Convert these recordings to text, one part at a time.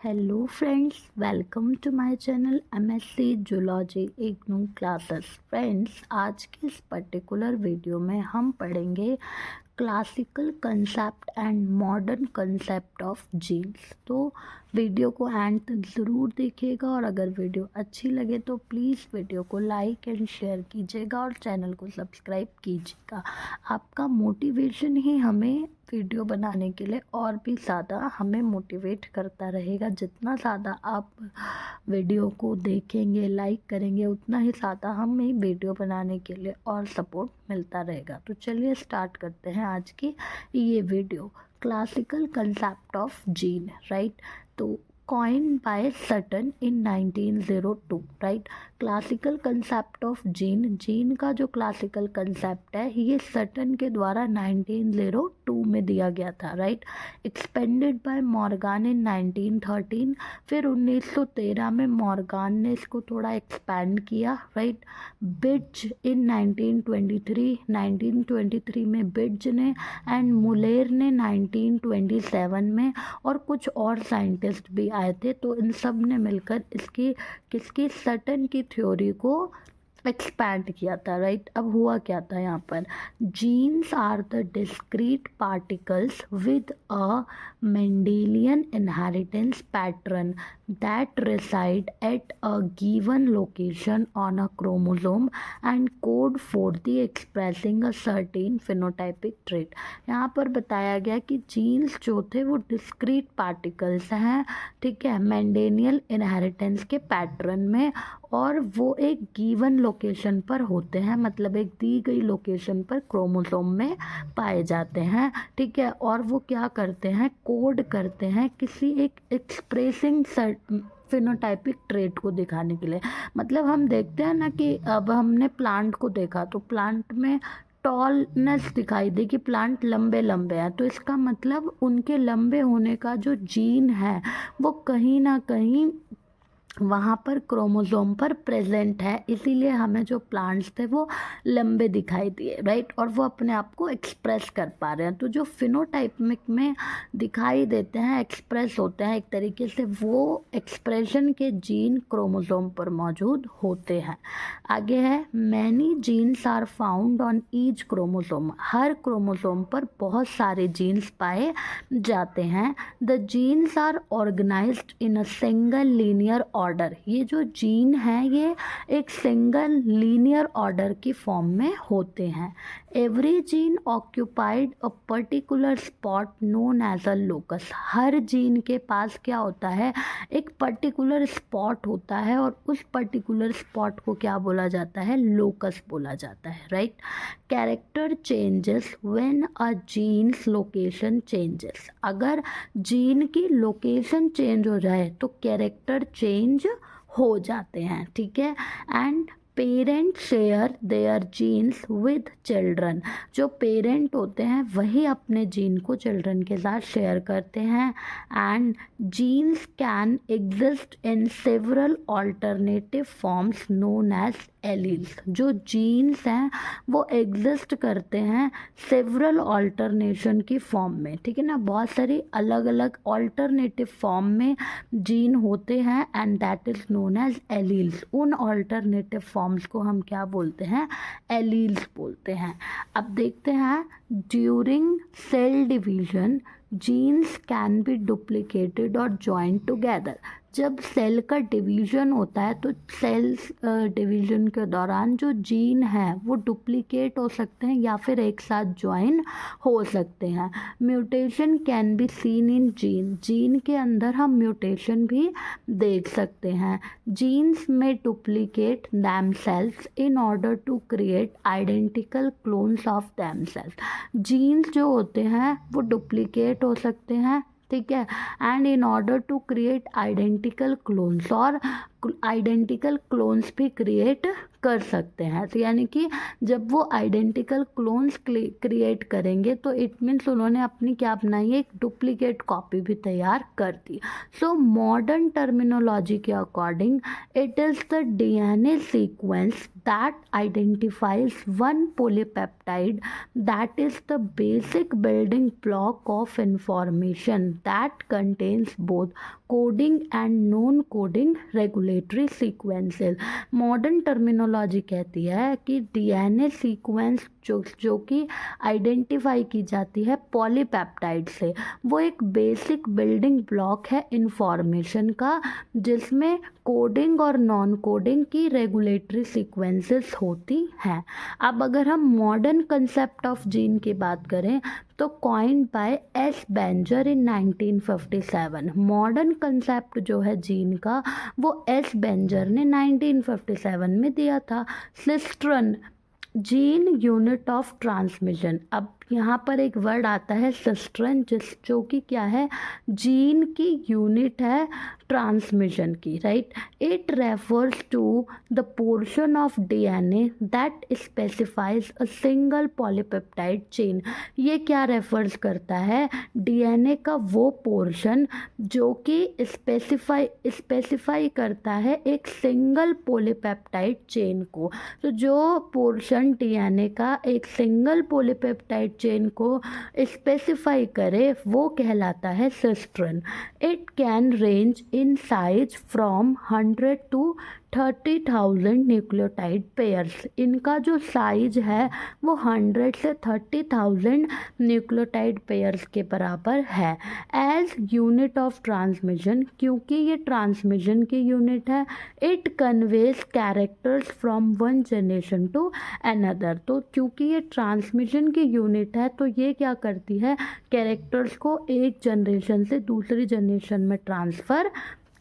Hello friends, welcome to my channel MSc zoology IGNOU classes. Friends, आज के इस particular video में हम पढ़ेंगे classical concept and modern concept of genes. तो वीडियो को एंड तक ज़रूर देखिएगा और अगर वीडियो अच्छी लगे तो प्लीज़ वीडियो को लाइक एंड शेयर कीजिएगा और चैनल को सब्सक्राइब कीजिएगा। आपका मोटिवेशन ही हमें वीडियो बनाने के लिए और भी ज़्यादा हमें मोटिवेट करता रहेगा। जितना ज़्यादा आप वीडियो को देखेंगे, लाइक करेंगे, उतना ही ज़्यादा हमें वीडियो बनाने के लिए और सपोर्ट मिलता रहेगा। तो चलिए स्टार्ट करते हैं आज की ये video. Classical concept of gene, right. तो coin by Sutton in 1902, right. Classical concept of gene, gene का जो क्लासिकल कंसेप्ट है ये सटन के द्वारा 1902 में दिया गया था, राइट। एक्सपेंडेड बाय मॉर्गन इन 1913, फिर 1913 में मॉर्गन ने इसको थोड़ा एक्सपैंड किया, राइट। बिड्ज इन 1923 में बिड्ज ने, एंड मुलेर ने 1927 में, और कुछ और साइंटिस्ट भी आए थे। तो इन सब ने मिलकर किसकी सटन की थ्योरी को एक्सपैंड किया था, राइट। अब हुआ क्या था यहाँ पर, genes are the discrete particles with a Mendelian inheritance pattern that reside at a given location on a chromosome and code for the expressing a certain phenotypic trait। यहाँ पर बताया गया कि जीन्स जो थे वो डिस्क्रीट पार्टिकल्स हैं, ठीक है, मेंडेलियन इनहेरिटेंस के पैटर्न में, और वो एक गिवन लोकेशन पर होते हैं, मतलब एक दी गई लोकेशन पर क्रोमोसोम में पाए जाते हैं, ठीक है। और वो क्या करते हैं, कोड करते हैं किसी एक एक्सप्रेसिंग फिनोटाइपिक ट्रेट को दिखाने के लिए। मतलब हम देखते हैं ना कि अब हमने प्लांट को देखा तो प्लांट में टॉलनेस दिखाई दी कि प्लांट लंबे लंबे हैं, तो इसका मतलब उनके लंबे होने का जो जीन है वो कहीं ना कहीं वहाँ पर क्रोमोसोम पर प्रेजेंट है, इसीलिए हमें जो प्लांट्स थे वो लंबे दिखाई दिए, राइट। और वो अपने आप को एक्सप्रेस कर पा रहे हैं। तो जो फिनोटाइपिक में दिखाई देते हैं, एक्सप्रेस होते हैं एक तरीके से, वो एक्सप्रेशन के जीन क्रोमोसोम पर मौजूद होते हैं। आगे है, many genes are found on each chromosome, हर क्रोमोसोम पर बहुत सारे जीन्स पाए जाते हैं। The genes are organised in a single linear order, ये जो जीन है ये एक सिंगल लीनियर ऑर्डर की फॉर्म में होते हैं। Every gene occupied a particular spot known as a locus, हर जीन के पास क्या होता है, एक पर्टिकुलर स्पॉट होता है, और उस पर्टिकुलर स्पॉट को क्या बोला जाता है, लोकस बोला जाता है, right. Character changes when a genes location changes, अगर जीन की लोकेशन चेंज हो जाए तो कैरेक्टर चेंज हो जाते हैं, ठीक है। And parent share their genes with children, जो पेरेंट होते हैं वही अपने जीन को चिल्ड्रन के साथ शेयर करते हैं। And genes can exist in several alternative forms known as alleles, जो जीन्स हैं वो एग्जिस्ट करते हैं सेवरल ऑल्टरनेशन की फॉर्म में, ठीक है ना, बहुत सारी अलग अलग ऑल्टरनेटिव फॉर्म में जीन होते हैं, and that is known as alleles. उन ऑल्टरनेटिव फॉर्म्स को हम क्या बोलते हैं, एलील्स बोलते हैं। अब देखते हैं, during cell division genes can be duplicated और जॉइंट टुगेदर, जब सेल का डिवीज़न होता है तो सेल्स डिवीज़न के दौरान जो जीन है वो डुप्लीकेट हो सकते हैं या फिर एक साथ ज्वाइन हो सकते हैं। Mutation can be seen in gene, gene के अंदर हम म्यूटेशन भी देख सकते हैं। Genes may duplicate themselves in order to create identical clones of themselves, genes जो होते हैं वो डुप्लीकेट हो सकते हैं, ठीक है, and in order to create identical clones, और आइडेंटिकल क्लोन्स भी क्रिएट कर सकते हैं। तो यानी कि जब वो आइडेंटिकल क्लोन्स क्रिएट करेंगे तो इट मीन्स उन्होंने अपनी क्या बनाई है, एक डुप्लीकेट कॉपी भी तैयार कर दी। सो मॉडर्न टर्मिनोलॉजी के according it is the DNA sequence that identifies one polypeptide that is the basic building block of information that contains both coding and non-coding regulatory sequences। Modern terminology कहती है कि DNA sequence जो कि identify की जाती है polypeptide से, वो एक बेसिक बिल्डिंग ब्लॉक है इंफॉर्मेशन का, जिसमें कोडिंग और नॉन कोडिंग की रेगुलेटरी सीक्वेंसेस होती हैं। अब अगर हम मॉडर्न कंसेप्ट ऑफ जीन की बात करें तो coined by S Berger in 1957। Modern concept जो है जीन का वो एस बेंजर ने 1957 में दिया था। सिस्ट्रन जीन यूनिट ऑफ ट्रांसमिशन। अब यहाँ पर एक वर्ड आता है सिस्ट्रन, जो कि क्या है, जीन की यूनिट है ट्रांसमिशन की, right. It refers to the portion of DNA that specifies a single polypeptide chain. ये क्या रेफर्स करता है, डीएनए का वो पोर्शन जो कि स्पेसिफाई करता है एक सिंगल पॉलीपेप्टाइड चेन को। तो जो पोर्शन डीएनए का एक सिंगल पॉलीपेप्टाइड चेन को स्पेसिफाई करे वो कहलाता है cistron. It can range in size from 100 to 30,000 nucleotide pairs. इनका जो साइज है वो 100 से 30,000 न्यूक्लियोटाइड पेयर्स के बराबर है। एज यूनिट ऑफ ट्रांसमिशन, क्योंकि ये ट्रांसमिशन की यूनिट है, it conveys characters from one generation to another. तो क्योंकि ये ट्रांसमिशन की यूनिट है तो ये क्या करती है, कैरेक्टर्स को एक जनरेशन से दूसरी जनरेशन में ट्रांसफ़र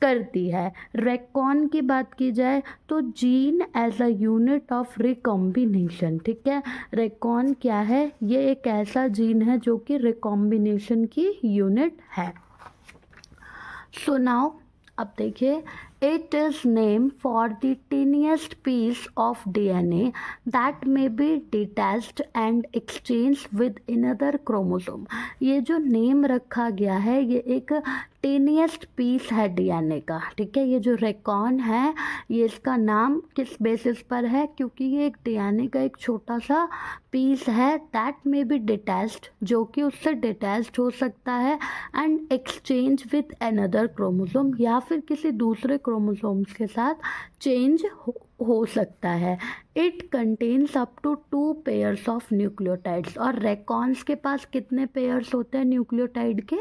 करती है। रेकॉन की बात की जाए तो gene as a unit of recombination, ठीक है। रेकॉन क्या है, ये एक ऐसा जीन है जो कि रिकॉम्बिनेशन की यूनिट है। सो नाउ अब देखिए, it is name for the tiniest piece of DNA that may be detached and exchange with another chromosome. ये जो नेम रखा गया है ये एक टीनिएस्ट पीस है डीएनए का, ठीक है। ये जो रेकॉन है ये इसका नाम किस बेसिस पर है, क्योंकि ये एक डीएनए का एक छोटा सा पीस है दैट मे बी डिटैच्ड, जो कि उससे डिटैच्ड हो सकता है, and exchange with another chromosome, या फिर किसी दूसरे क्रोमोसोम्स के साथ चेंज हो सकता है। It contains up to 2 pairs of nucleotides. और रेकॉन्स के पास कितने पेयर्स होते हैं न्यूक्लियोटाइड के,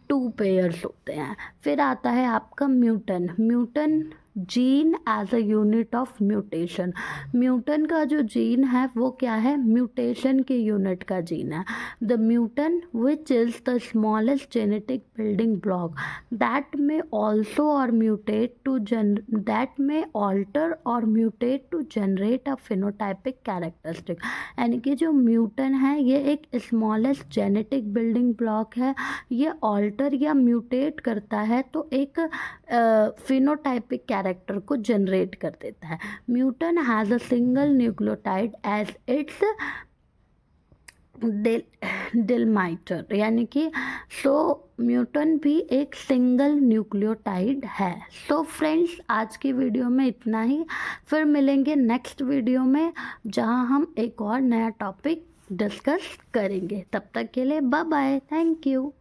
2 पेयर्स होते हैं। फिर आता है आपका muton gene as a unit of mutation. Muton का जो जीन है वो क्या है, म्यूटेशन के यूनिट का जीन है। The muton which is the smallest genetic building block that may also or mutate to that may alter or mutate to generate a phenotypic characteristic. यानी कि जो म्यूटन है ये एक स्मॉलेस्ट जेनेटिक बिल्डिंग ब्लॉक है, ये ऑल्टर या म्यूटेट करता है तो एक फिनोटाइपिक कैरेक्टर को जनरेट कर देता है। Muton has a single nucleotide as its delimiter, यानी कि म्यूटन भी एक सिंगल न्यूक्लियोटाइड है। फ्रेंड्स, आज की वीडियो में इतना ही, फिर मिलेंगे नेक्स्ट वीडियो में जहां हम एक और नया टॉपिक डिस्कस करेंगे। तब तक के लिए बाय बाय, थैंक यू।